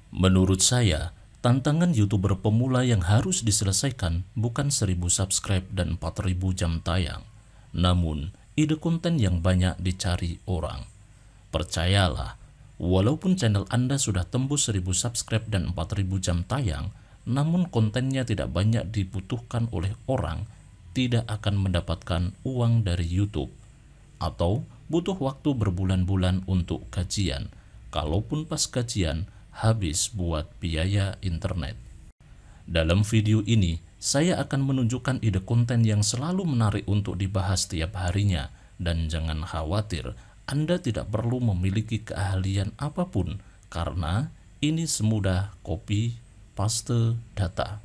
Menurut saya, tantangan YouTuber pemula yang harus diselesaikan bukan 1000 subscribe dan 4000 jam tayang, namun ide konten yang banyak dicari orang. Percayalah, walaupun channel Anda sudah tembus 1000 subscribe dan 4000 jam tayang, namun kontennya tidak banyak dibutuhkan oleh orang, tidak akan mendapatkan uang dari YouTube. Atau butuh waktu berbulan-bulan untuk gajian. Kalaupun pas gajian, habis buat biaya internet. Dalam video ini, saya akan menunjukkan ide konten yang selalu menarik untuk dibahas tiap harinya. Dan jangan khawatir, Anda tidak perlu memiliki keahlian apapun, karena ini semudah copy paste data.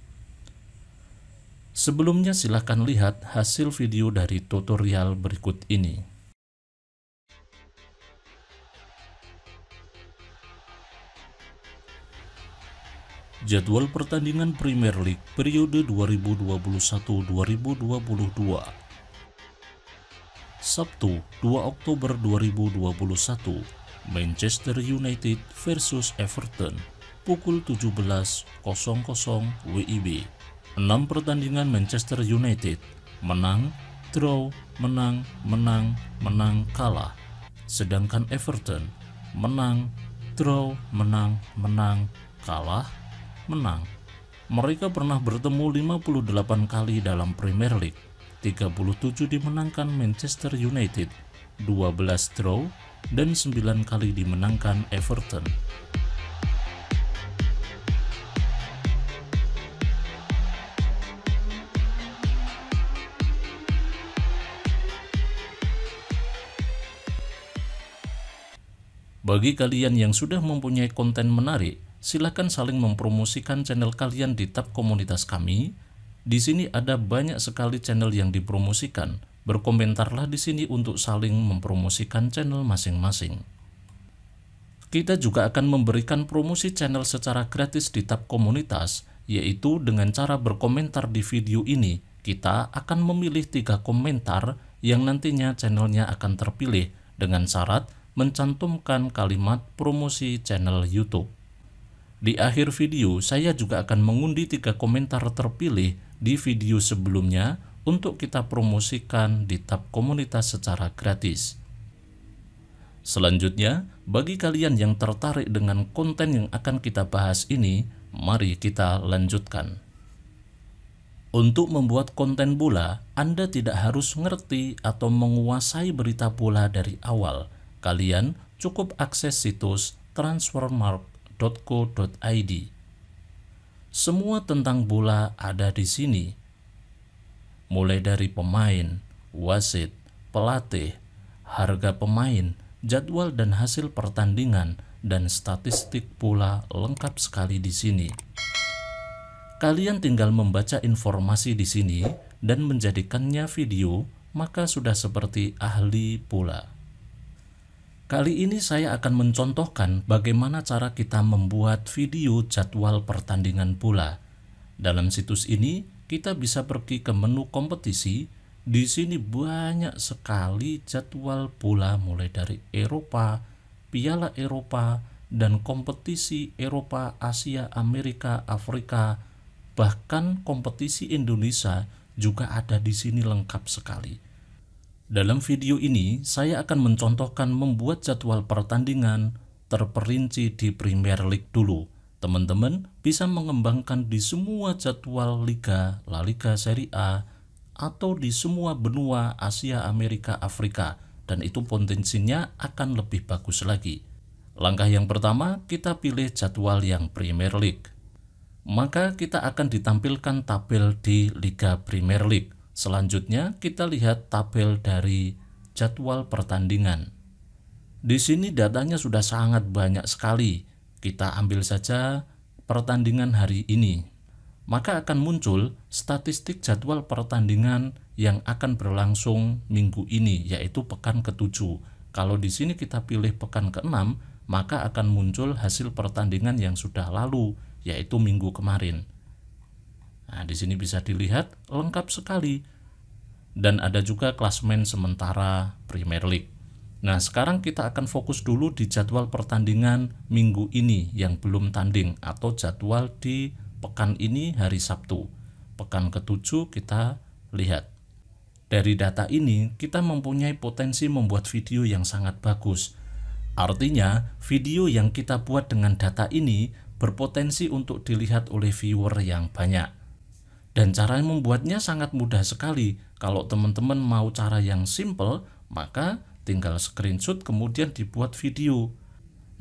Sebelumnya silahkan lihat hasil video dari tutorial berikut ini. Jadwal pertandingan Premier League periode 2021-2022. Sabtu, 2 Oktober 2021, Manchester United versus Everton, pukul 17.00 WIB. 6 pertandingan Manchester United, menang, draw, menang, menang, menang, kalah. Sedangkan Everton, menang, draw, menang, menang, kalah, menang. Mereka pernah bertemu 58 kali dalam Premier League. 37 dimenangkan Manchester United, 12 draw, dan 9 kali dimenangkan Everton. Bagi kalian yang sudah mempunyai konten menarik, silakan saling mempromosikan channel kalian di tab komunitas kami. Di sini ada banyak sekali channel yang dipromosikan. Berkomentarlah di sini untuk saling mempromosikan channel masing-masing. Kita juga akan memberikan promosi channel secara gratis di tab komunitas, yaitu dengan cara berkomentar di video ini. Kita akan memilih 3 komentar yang nantinya channelnya akan terpilih dengan syarat mencantumkan kalimat promosi channel YouTube. Di akhir video, saya juga akan mengundi 3 komentar terpilih di video sebelumnya untuk kita promosikan di tab komunitas secara gratis. Selanjutnya, bagi kalian yang tertarik dengan konten yang akan kita bahas ini, mari kita lanjutkan. Untuk membuat konten bola, Anda tidak harus mengerti atau menguasai berita bola dari awal. Kalian cukup akses situs transfermarkt.co.id. Semua tentang bola ada di sini. Mulai dari pemain, wasit, pelatih, harga pemain, jadwal dan hasil pertandingan, dan statistik bola lengkap sekali di sini. Kalian tinggal membaca informasi di sini dan menjadikannya video, maka sudah seperti ahli bola. Kali ini saya akan mencontohkan bagaimana cara kita membuat video jadwal pertandingan bola. Dalam situs ini, kita bisa pergi ke menu kompetisi. Di sini banyak sekali jadwal bola mulai dari Eropa, Piala Eropa, dan kompetisi Eropa, Asia, Amerika, Afrika, bahkan kompetisi Indonesia juga ada di sini lengkap sekali. Dalam video ini, saya akan mencontohkan membuat jadwal pertandingan terperinci di Premier League dulu. Teman-teman bisa mengembangkan di semua jadwal Liga, La Liga, Serie A, atau di semua benua Asia, Amerika, Afrika, dan itu potensinya akan lebih bagus lagi. Langkah yang pertama, kita pilih jadwal yang Premier League. Maka kita akan ditampilkan tabel di Liga Premier League. Selanjutnya kita lihat tabel dari jadwal pertandingan. Di sini datanya sudah sangat banyak sekali. Kita ambil saja pertandingan hari ini. Maka akan muncul statistik jadwal pertandingan yang akan berlangsung minggu ini, yaitu pekan ke-7. Kalau di sini kita pilih pekan ke-6, maka akan muncul hasil pertandingan yang sudah lalu, yaitu minggu kemarin. Nah, di sini bisa dilihat lengkap sekali. Dan ada juga klasemen sementara Premier League. Nah, sekarang kita akan fokus dulu di jadwal pertandingan minggu ini yang belum tanding atau jadwal di pekan ini hari Sabtu. Pekan ke-7 kita lihat. Dari data ini, kita mempunyai potensi membuat video yang sangat bagus. Artinya, video yang kita buat dengan data ini berpotensi untuk dilihat oleh viewer yang banyak. Dan cara membuatnya sangat mudah sekali. Kalau teman-teman mau cara yang simple, maka tinggal screenshot kemudian dibuat video.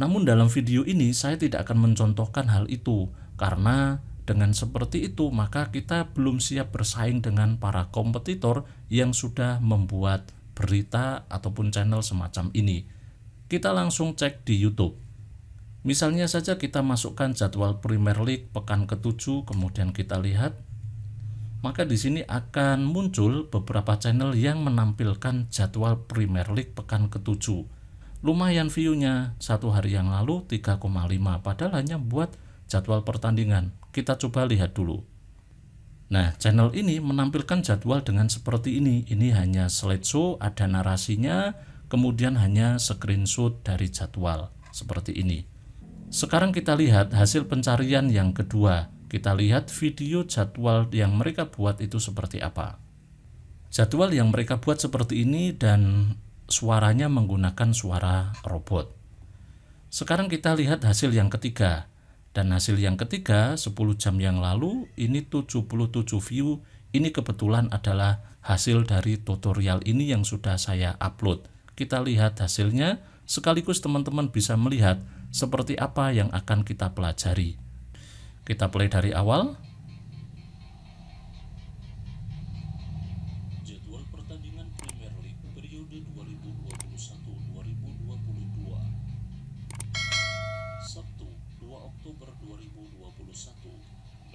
Namun dalam video ini saya tidak akan mencontohkan hal itu, karena dengan seperti itu maka kita belum siap bersaing dengan para kompetitor yang sudah membuat berita ataupun channel semacam ini. Kita langsung cek di YouTube. Misalnya saja kita masukkan jadwal Premier League pekan ke-7, kemudian kita lihat. Maka di sini akan muncul beberapa channel yang menampilkan jadwal Premier League pekan ke-7. Lumayan view-nya, satu hari yang lalu 3,5, padahal hanya buat jadwal pertandingan. Kita coba lihat dulu. Nah, channel ini menampilkan jadwal dengan seperti ini. Ini hanya slideshow, ada narasinya, kemudian hanya screenshot dari jadwal seperti ini. Sekarang kita lihat hasil pencarian yang kedua. Kita lihat video jadwal yang mereka buat itu seperti apa. Jadwal yang mereka buat seperti ini dan suaranya menggunakan suara robot. Sekarang kita lihat hasil yang ketiga. Dan hasil yang ketiga 10 jam yang lalu ini 77 view. Ini kebetulan adalah hasil dari tutorial ini yang sudah saya upload. Kita lihat hasilnya sekaligus teman-teman bisa melihat seperti apa yang akan kita pelajari. Kita play dari awal. Jadwal pertandingan Premier League periode 2021-2022. Sabtu, 2 Oktober 2021.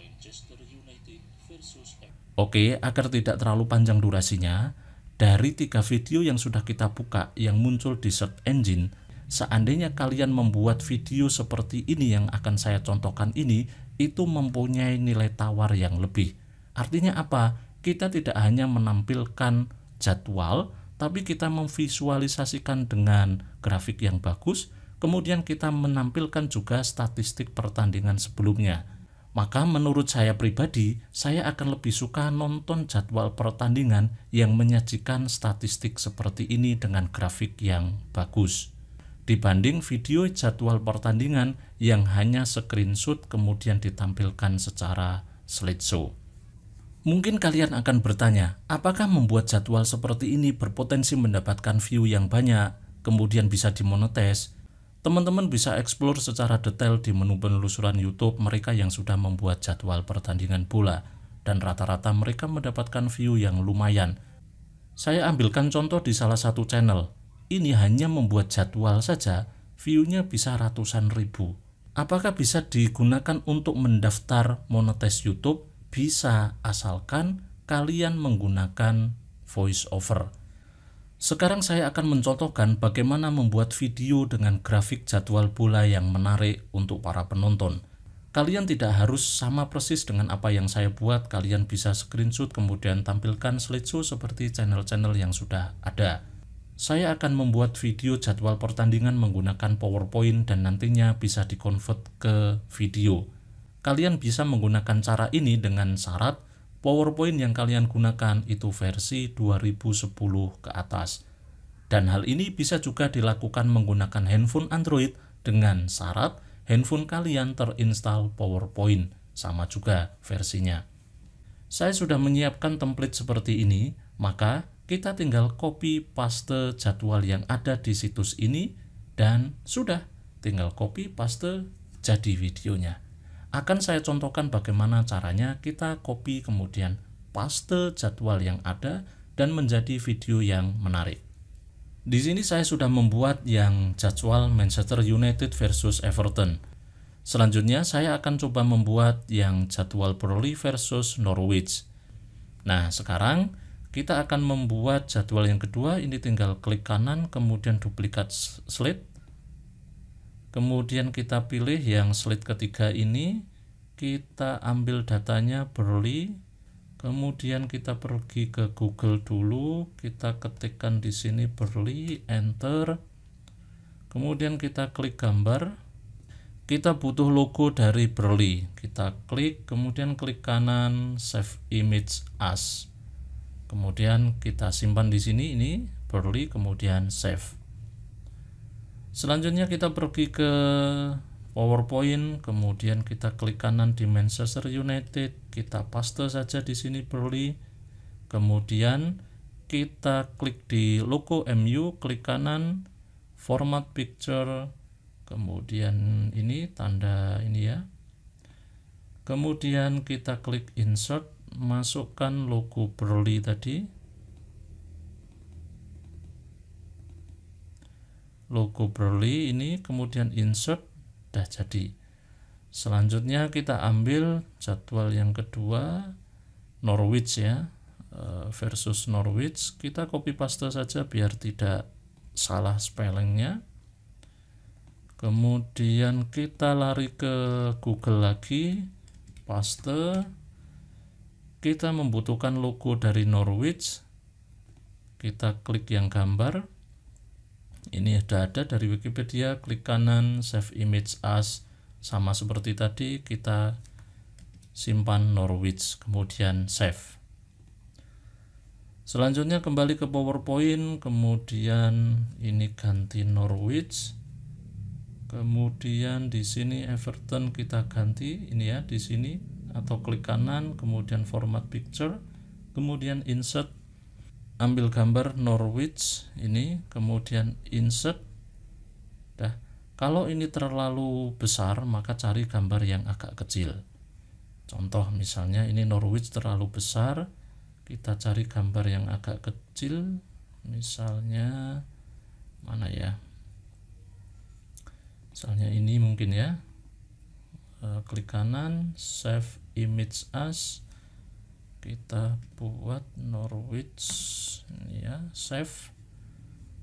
Manchester United versus Oke, agar tidak terlalu panjang durasinya, dari 3 video yang sudah kita buka yang muncul di search engine, seandainya kalian membuat video seperti ini yang akan saya contohkan ini, itu mempunyai nilai tawar yang lebih. Artinya apa? Kita tidak hanya menampilkan jadwal, tapi kita memvisualisasikan dengan grafik yang bagus, kemudian kita menampilkan juga statistik pertandingan sebelumnya. Maka menurut saya pribadi, saya akan lebih suka nonton jadwal pertandingan yang menyajikan statistik seperti ini dengan grafik yang bagus, dibanding video jadwal pertandingan yang hanya screenshot kemudian ditampilkan secara slideshow. Mungkin kalian akan bertanya, apakah membuat jadwal seperti ini berpotensi mendapatkan view yang banyak, kemudian bisa dimonetis? Teman-teman bisa explore secara detail di menu penelusuran YouTube mereka yang sudah membuat jadwal pertandingan bola, dan rata-rata mereka mendapatkan view yang lumayan. Saya ambilkan contoh di salah satu channel. Ini hanya membuat jadwal saja, view-nya bisa ratusan ribu. Apakah bisa digunakan untuk mendaftar monetis YouTube? Bisa, asalkan kalian menggunakan voice over. Sekarang saya akan mencontohkan bagaimana membuat video dengan grafik jadwal bola yang menarik untuk para penonton. Kalian tidak harus sama persis dengan apa yang saya buat, kalian bisa screenshot kemudian tampilkan slideshow seperti channel-channel yang sudah ada. Saya akan membuat video jadwal pertandingan menggunakan PowerPoint dan nantinya bisa dikonvert ke video. Kalian bisa menggunakan cara ini dengan syarat PowerPoint yang kalian gunakan itu versi 2010 ke atas. Dan hal ini bisa juga dilakukan menggunakan handphone Android dengan syarat handphone kalian terinstall PowerPoint, sama juga versinya. Saya sudah menyiapkan template seperti ini, maka kita tinggal copy paste jadwal yang ada di situs ini dan sudah, tinggal copy paste jadi videonya. Akan saya contohkan bagaimana caranya kita copy kemudian paste jadwal yang ada dan menjadi video yang menarik. Di sini saya sudah membuat yang jadwal Manchester United versus Everton. Selanjutnya saya akan coba membuat yang jadwal Burnley versus Norwich. Nah, sekarang kita akan membuat jadwal yang kedua. Ini tinggal klik kanan kemudian duplikat slide. Kemudian kita pilih yang slide ketiga ini, kita ambil datanya Burnley, Kemudian kita pergi ke Google dulu, kita ketikkan di sini Berli, enter. Kemudian kita klik gambar. Kita butuh logo dari Berli. Kita klik, kemudian klik kanan Save Image As. Kemudian kita simpan di sini, ini Berli, kemudian save. Selanjutnya kita pergi ke PowerPoint, kemudian kita klik kanan di Manchester United, kita paste saja di sini Berli, kemudian kita klik di logo MU, klik kanan, format picture, kemudian ini tanda ini ya, kemudian kita klik insert, masukkan logo Berli tadi, logo Berli ini, kemudian insert, dah jadi. Selanjutnya kita ambil jadwal yang kedua, Norwich ya, versus Norwich. Kita copy paste saja biar tidak salah spellingnya. Kemudian kita lari ke Google lagi, paste. Kita membutuhkan logo dari Norwich. Kita klik yang gambar. Ini sudah ada dari Wikipedia, klik kanan Save Image As, sama seperti tadi, kita simpan Norwich, kemudian save. Selanjutnya kembali ke PowerPoint, kemudian ini ganti Norwich, kemudian di sini Everton kita ganti ini ya, di sini, atau klik kanan, kemudian format picture, kemudian insert, ambil gambar Norwich ini, kemudian insert. Dah, kalau ini terlalu besar maka cari gambar yang agak kecil. Contoh misalnya ini Norwich terlalu besar, kita cari gambar yang agak kecil, misalnya mana ya, misalnya ini mungkin ya. Klik kanan, save image as, kita buat Norwich ini ya, save.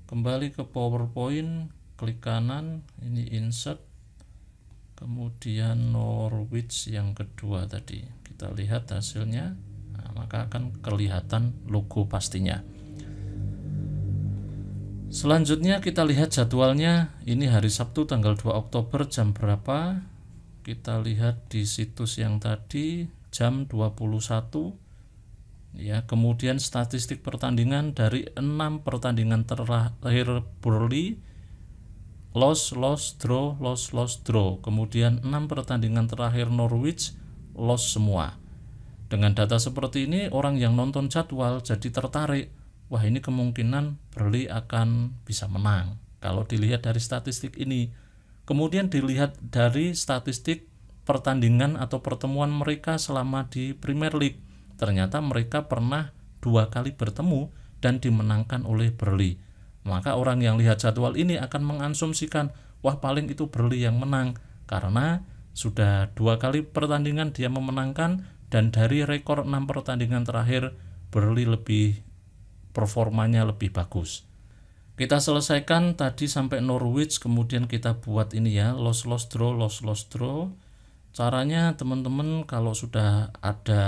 Kembali ke PowerPoint, klik kanan, ini insert, kemudian Norwich yang kedua tadi, kita lihat hasilnya. Nah, maka akan kelihatan logo pastinya. Selanjutnya kita lihat jadwalnya. Ini hari Sabtu tanggal 2 Oktober jam berapa. Kita lihat di situs yang tadi jam 21 ya. Kemudian statistik pertandingan dari 6 pertandingan terakhir Berli, loss, draw, loss, draw. Kemudian 6 pertandingan terakhir Norwich, loss semua. Dengan data seperti ini, orang yang nonton jadwal jadi tertarik, wah ini kemungkinan Berli akan bisa menang kalau dilihat dari statistik ini. Kemudian dilihat dari statistik pertandingan atau pertemuan mereka selama di Premier League. Ternyata mereka pernah 2 kali bertemu dan dimenangkan oleh Berli. Maka orang yang lihat jadwal ini akan mengasumsikan, wah paling itu Berli yang menang, karena sudah 2 kali pertandingan dia memenangkan, dan dari rekor 6 pertandingan terakhir Berli lebih performanya lebih bagus. Kita selesaikan tadi sampai Norwich, kemudian kita buat ini ya, loss, draw, loss, draw. Caranya teman-teman kalau sudah ada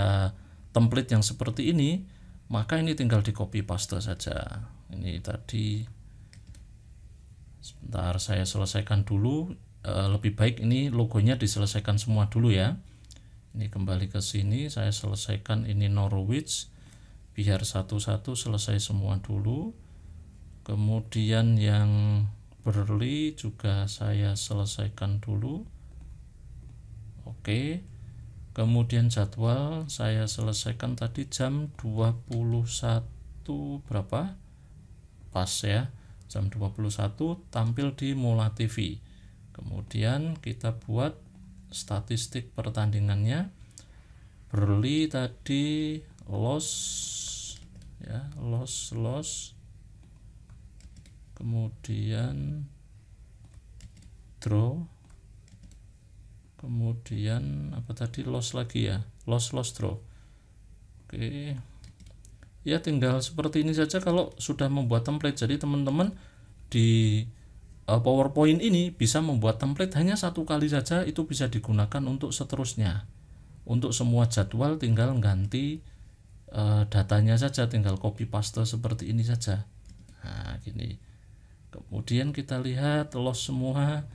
template yang seperti ini, maka ini tinggal di copy paste saja. Ini tadi, sebentar saya selesaikan dulu. Lebih baik ini logonya diselesaikan semua dulu ya. Ini kembali ke sini, saya selesaikan ini Norwich, biar satu-satu selesai semua dulu. Kemudian yang Berli juga saya selesaikan dulu. Oke. Kemudian jadwal saya selesaikan tadi jam 21 berapa? Pas ya. Jam 21 tampil di Mola TV. Kemudian kita buat statistik pertandingannya. Berli tadi loss ya, loss. Kemudian draw, kemudian apa tadi, loss lagi ya, loss, draw. Oke ya, tinggal seperti ini saja kalau sudah membuat template. Jadi teman-teman di PowerPoint ini bisa membuat template hanya 1 kali saja, itu bisa digunakan untuk seterusnya. Untuk semua jadwal tinggal ganti datanya saja, tinggal copy paste seperti ini saja. Nah gini, kemudian kita lihat loss semua.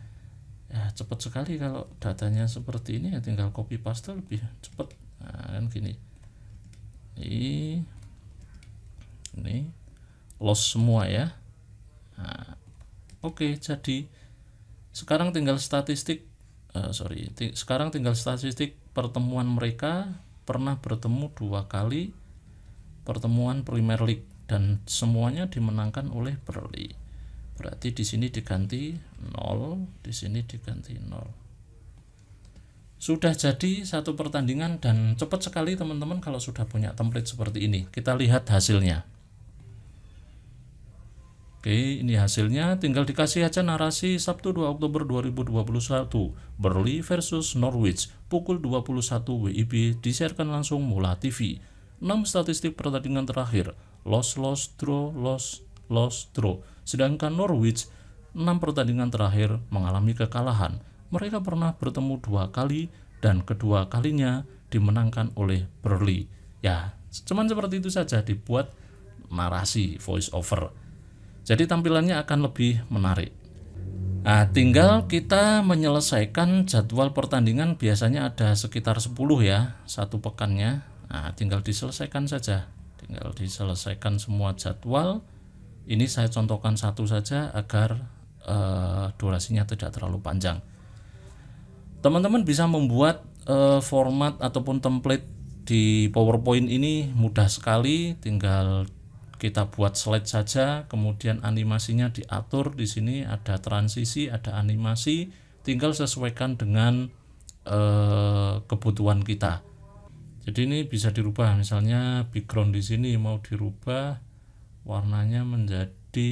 Ya cepat sekali kalau datanya seperti ini, ya tinggal copy paste lebih cepat. Nah kan gini, ini loss semua ya. Nah, oke, jadi sekarang tinggal statistik sekarang tinggal statistik pertemuan mereka. Pernah bertemu 2 kali pertemuan Premier League dan semuanya dimenangkan oleh Burnley. Berarti di sini diganti 0, di sini diganti 0. Sudah jadi satu pertandingan, dan cepat sekali teman-teman kalau sudah punya template seperti ini. Kita lihat hasilnya. Oke, ini hasilnya. Tinggal dikasih aja narasi Sabtu 2 Oktober 2021 Burnley versus Norwich pukul 21 WIB, disiarkan langsung Mola TV. 6 statistik pertandingan terakhir, loss, draw, loss, draw. Sedangkan Norwich 6 pertandingan terakhir mengalami kekalahan. Mereka pernah bertemu 2 kali dan kedua kalinya dimenangkan oleh Burnley. Ya, cuman seperti itu saja, dibuat narasi voice over. Jadi tampilannya akan lebih menarik. Nah, tinggal kita menyelesaikan jadwal pertandingan, biasanya ada sekitar 10 ya, satu pekannya. Nah, tinggal diselesaikan saja. Tinggal diselesaikan semua jadwal. Ini saya contohkan satu saja agar durasinya tidak terlalu panjang. Teman-teman bisa membuat format ataupun template di PowerPoint ini mudah sekali, tinggal kita buat slide saja, kemudian animasinya diatur. Di sini ada transisi, ada animasi, tinggal sesuaikan dengan kebutuhan kita. Jadi ini bisa dirubah, misalnya background di sini mau dirubah warnanya menjadi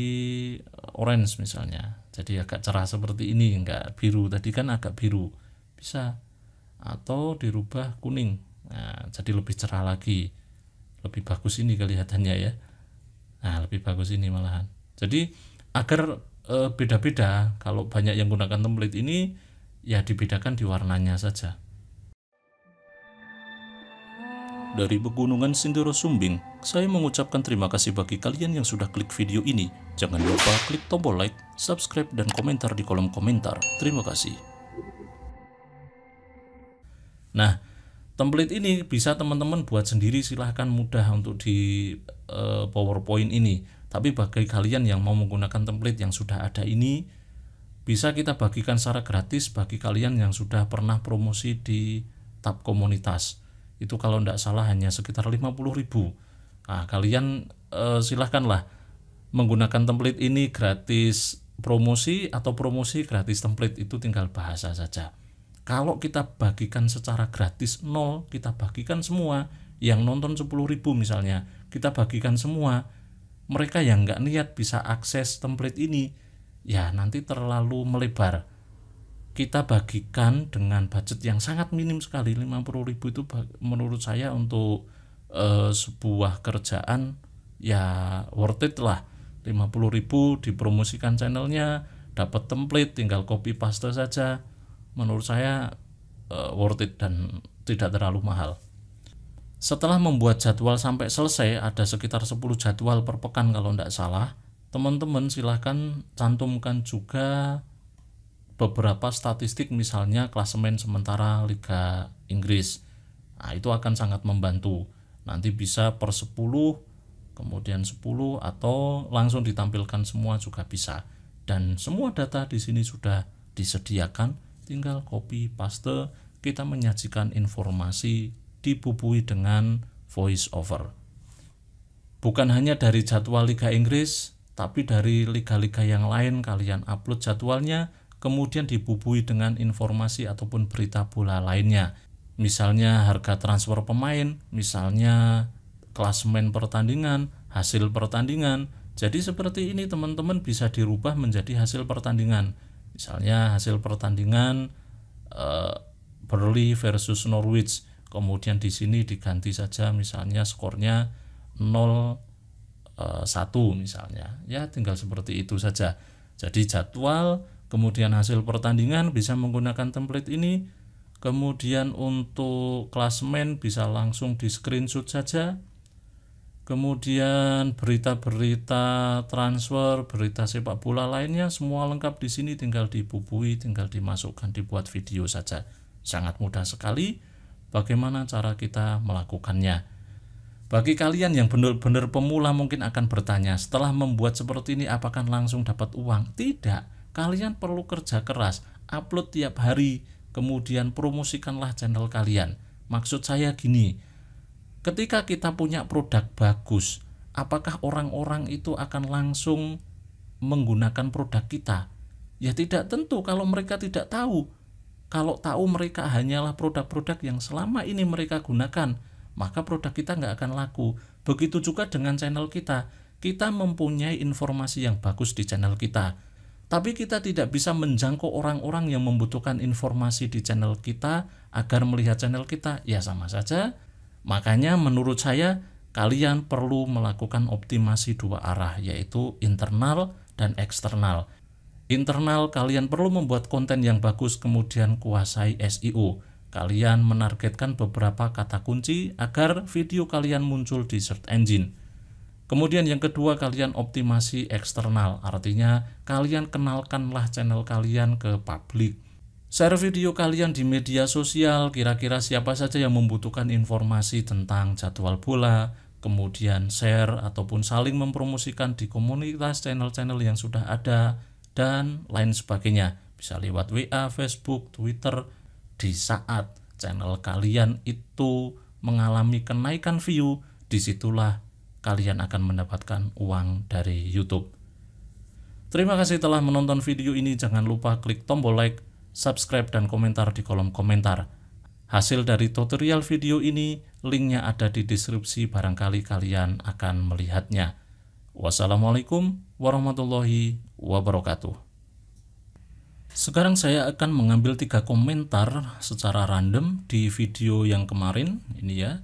orange misalnya, jadi agak cerah seperti ini, enggak biru, tadi kan agak biru, bisa. Atau dirubah kuning, nah jadi lebih cerah lagi, lebih bagus ini kelihatannya ya. Nah lebih bagus ini malahan. Jadi agar beda-beda, kalau banyak yang gunakan template ini ya dibedakan di warnanya saja. Dari Pegunungan Sindoro Sumbing, saya mengucapkan terima kasih bagi kalian yang sudah klik video ini. Jangan lupa klik tombol like, subscribe, dan komentar di kolom komentar. Terima kasih. Nah, template ini bisa teman-teman buat sendiri, silahkan, mudah untuk di PowerPoint ini. Tapi bagi kalian yang mau menggunakan template yang sudah ada ini, bisa kita bagikan secara gratis bagi kalian yang sudah pernah promosi di tab komunitas. Itu kalau tidak salah hanya sekitar 50.000. Nah, kalian silahkanlah menggunakan template ini gratis promosi, atau promosi gratis template, itu tinggal bahasa saja. Kalau kita bagikan secara gratis 0, kita bagikan semua, yang nonton 10.000 misalnya, kita bagikan semua, mereka yang nggak niat bisa akses template ini, ya nanti terlalu melebar. Kita bagikan dengan budget yang sangat minim sekali, 50.000 itu menurut saya untuk sebuah kerjaan ya worth it lah. 50.000 dipromosikan channelnya, dapat template, tinggal copy paste saja, menurut saya worth it dan tidak terlalu mahal. Setelah membuat jadwal sampai selesai, ada sekitar 10 jadwal per pekan kalau tidak salah, teman-teman silahkan cantumkan juga beberapa statistik, misalnya klasemen sementara Liga Inggris. Nah, itu akan sangat membantu. Nanti bisa per 10, kemudian 10, atau langsung ditampilkan semua juga bisa. Dan semua data di sini sudah disediakan, tinggal copy paste, kita menyajikan informasi dibubui dengan voice over. Bukan hanya dari jadwal Liga Inggris, tapi dari liga-liga yang lain kalian upload jadwalnya, kemudian dibubui dengan informasi ataupun berita bola lainnya. Misalnya harga transfer pemain, misalnya klasemen pertandingan, hasil pertandingan. Jadi seperti ini teman-teman bisa dirubah menjadi hasil pertandingan. Misalnya hasil pertandingan Burnley versus Norwich, kemudian di sini diganti saja misalnya skornya 0-1 misalnya. Ya tinggal seperti itu saja. Jadi jadwal, kemudian hasil pertandingan bisa menggunakan template ini. Kemudian untuk klasemen bisa langsung di screenshot saja. kemudian berita-berita transfer, berita sepak bola lainnya semua lengkap di sini, tinggal dibubui, tinggal dimasukkan, dibuat video saja. Sangat mudah sekali. Bagaimana cara kita melakukannya? Bagi kalian yang benar-benar pemula mungkin akan bertanya, setelah membuat seperti ini apakah langsung dapat uang? Tidak. Kalian perlu kerja keras, upload tiap hari, kemudian promosikanlah channel kalian. Maksud saya gini, ketika kita punya produk bagus, apakah orang-orang itu akan langsung menggunakan produk kita? Ya tidak tentu kalau mereka tidak tahu. Kalau tahu mereka hanyalah produk-produk yang selama ini mereka gunakan, maka produk kita nggak akan laku. Begitu juga dengan channel kita. Kita mempunyai informasi yang bagus di channel kita, tapi kita tidak bisa menjangkau orang-orang yang membutuhkan informasi di channel kita agar melihat channel kita. Ya sama saja. Makanya menurut saya kalian perlu melakukan optimasi dua arah, yaitu internal dan eksternal. Internal, kalian perlu membuat konten yang bagus, kemudian kuasai SEO. Kalian menargetkan beberapa kata kunci agar video kalian muncul di search engine. Kemudian yang kedua, kalian optimasi eksternal, artinya kalian kenalkanlah channel kalian ke publik. Share video kalian di media sosial, kira-kira siapa saja yang membutuhkan informasi tentang jadwal bola, kemudian share ataupun saling mempromosikan di komunitas channel-channel yang sudah ada, dan lain sebagainya. Bisa lewat WA, Facebook, Twitter. Di saat channel kalian itu mengalami kenaikan view, disitulah kalian akan mendapatkan uang dari YouTube. Terima kasih telah menonton video ini. Jangan lupa klik tombol like, subscribe, dan komentar di kolom komentar. Hasil dari tutorial video ini, linknya ada di deskripsi, barangkali kalian akan melihatnya. Wassalamualaikum warahmatullahi wabarakatuh. Sekarang saya akan mengambil 3 komentar secara random di video yang kemarin. Ini ya,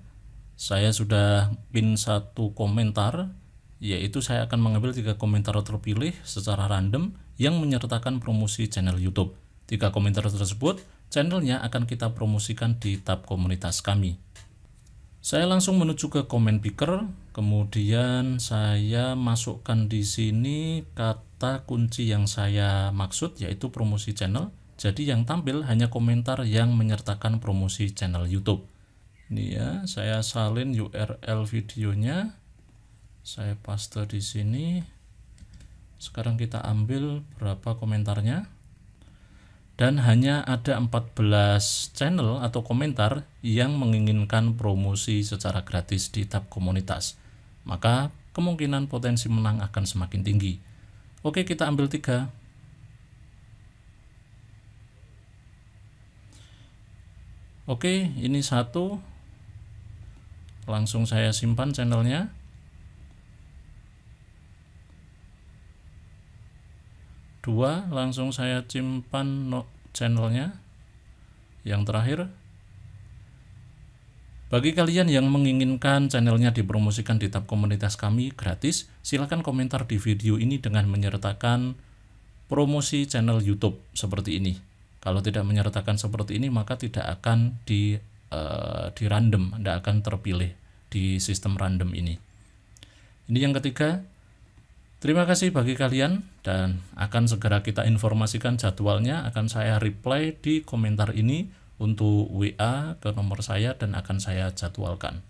saya sudah pin 1 komentar, yaitu saya akan mengambil 3 komentar terpilih secara random yang menyertakan promosi channel YouTube. 3 komentar tersebut, channelnya akan kita promosikan di tab komunitas kami. Saya langsung menuju ke comment picker, kemudian saya masukkan di sini kata kunci yang saya maksud, yaitu promosi channel. Jadi yang tampil hanya komentar yang menyertakan promosi channel YouTube. Ini ya, saya salin URL videonya, saya paste di sini. Sekarang kita ambil berapa komentarnya. Dan hanya ada 14 channel atau komentar yang menginginkan promosi secara gratis di tab komunitas. Maka kemungkinan potensi menang akan semakin tinggi. Oke, kita ambil 3. Oke, ini 1. Langsung saya simpan channelnya. 2, langsung saya simpan channelnya. Yang terakhir, bagi kalian yang menginginkan channelnya dipromosikan di tab komunitas kami gratis, silakan komentar di video ini dengan menyertakan promosi channel YouTube seperti ini. Kalau tidak menyertakan seperti ini, maka tidak akan di random, tidak akan terpilih di sistem random ini. Ini yang ketiga. Terima kasih bagi kalian, dan akan segera kita informasikan jadwalnya. Akan saya reply di komentar ini untuk WA ke nomor saya dan akan saya jadwalkan.